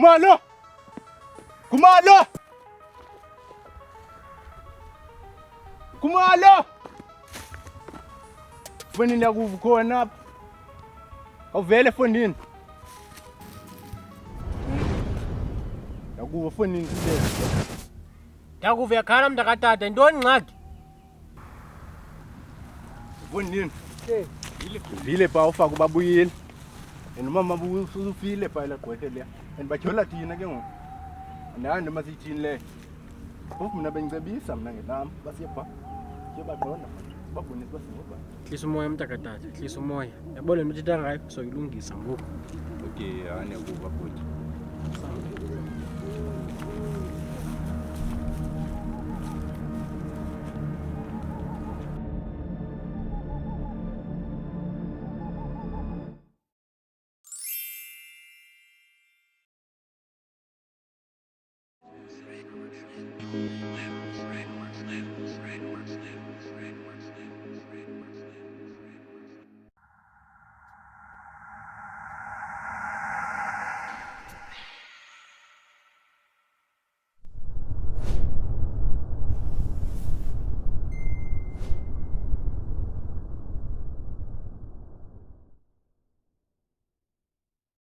Khumalo! Khumalo! Khumalo! Fonini yakuva khona apha. Awuvele efonini. Yakuva fonini sibeke. Yakuva yakhala mntakatata yintoni ngxaki? Fonini. Vile pa ufaka ubabuyile. Nomama ufile pa la gqwethe leya. Bajola thina ke ngoku. Andani noma siyithini le. Phofu mina bengicebisa mina ngelami basiye pha. Ke baqonda. Babonisa basingoba. Hlisa umoya mntakatata, hlisa umoya. Yabona into ethetha ngayo soyilungisa ngoku. Okay, hani yakuva futhi.